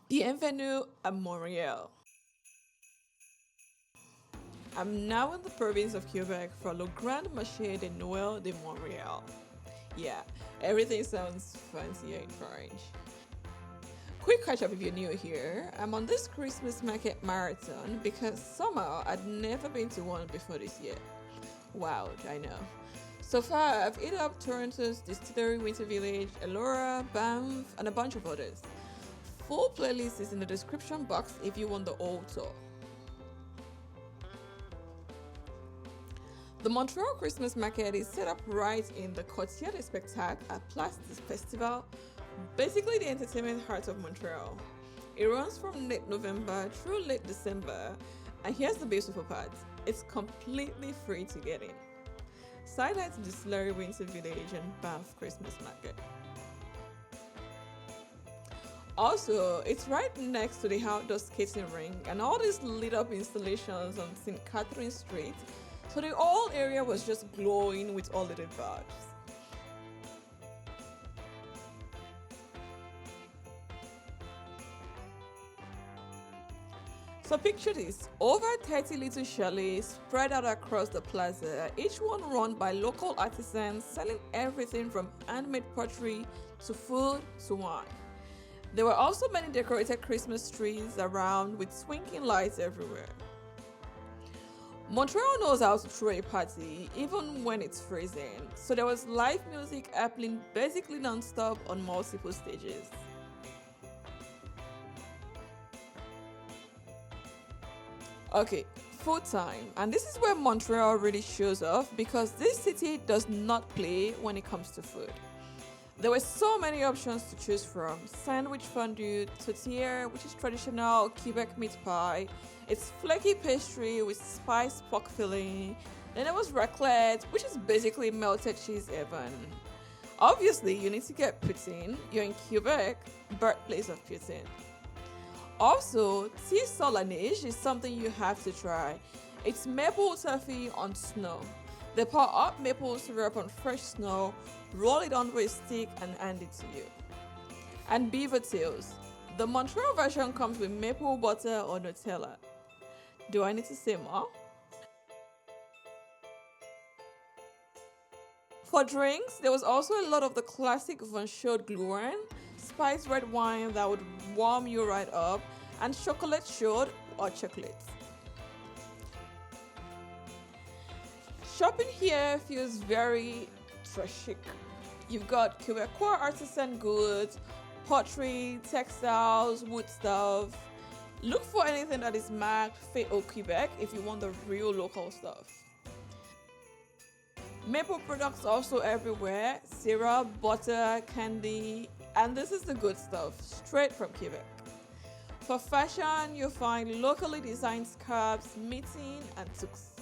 Bienvenue à Montreal. I'm now in the province of Quebec for le grand Marché de Noël de Montréal. Yeah, everything sounds fancier in French. Quick catch up if you're new here. I'm on this Christmas market marathon because somehow I'd never been to one before this year. Wow, I know. So far, I've hit up Toronto's Distillery Winter Village, Elora, Banff, and a bunch of others. Full playlist is in the description box if you want the whole tour. The Montreal Christmas Market is set up right in the Quartier de Spectacle at Place du Festival, basically the entertainment heart of Montreal. It runs from late November through late December, and here's the beautiful part, it's completely free to get in. Sidelights Distillery Winter Village and Banff Christmas Market. Also, it's right next to the outdoor skating rink and all these lit up installations on St. Catherine Street, so the whole area was just glowing with all little bulbs. So picture this, over 30 little chalets spread out across the plaza, each one run by local artisans selling everything from handmade pottery to food to wine. There were also many decorated Christmas trees around with swinging lights everywhere. Montreal knows how to throw a party even when it's freezing, so there was live music happening basically non-stop on multiple stages. Okay, food time. And this is where Montreal really shows off because this city does not play when it comes to food. There were so many options to choose from. Sandwich fondue, tortilla, which is traditional Quebec meat pie. It's flaky pastry with spiced pork filling. Then there was raclette, which is basically melted cheese heaven. Obviously, you need to get poutine. You're in Quebec, birthplace of poutine. Also, tea sur la neige is something you have to try. It's maple taffy on snow. They pour up maple syrup on fresh snow, roll it onto a stick, and hand it to you. And Beavertails. The Montreal version comes with maple butter or Nutella. Do I need to say more? For drinks, there was also a lot of the classic chaud gluhwein, spiced red wine that would warm you right up, and chocolate chaud or chocolate. Shopping here feels very chic. You've got Quebecois artisan goods, pottery, textiles, wood stuff. Look for anything that is marked Fait au Québec if you want the real local stuff. Maple products also everywhere, syrup, butter, candy, and this is the good stuff, straight from Quebec. For fashion, you'll find locally designed scarves, mitting, and toques.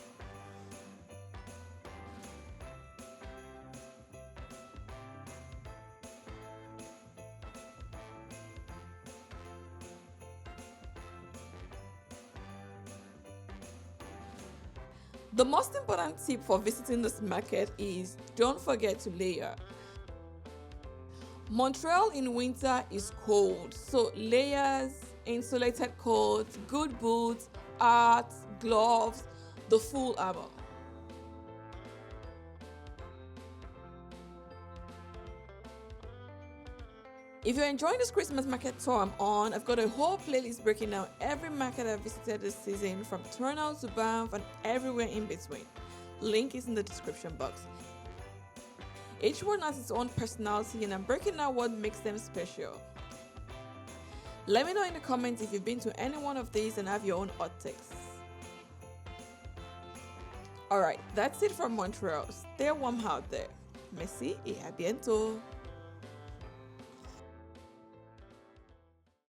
The most important tip for visiting this market is don't forget to layer. Montreal in winter is cold, so layers, insulated coats, good boots, hats, gloves, the full armor. If you're enjoying this Christmas market tour I'm on, I've got a whole playlist breaking down every market I've visited this season from Toronto to Banff and everywhere in between. Link is in the description box. Each one has its own personality and I'm breaking down what makes them special. Let me know in the comments if you've been to any one of these and have your own hot takes. Alright, that's it from Montreal. Stay warm out there. Merci et à bientôt.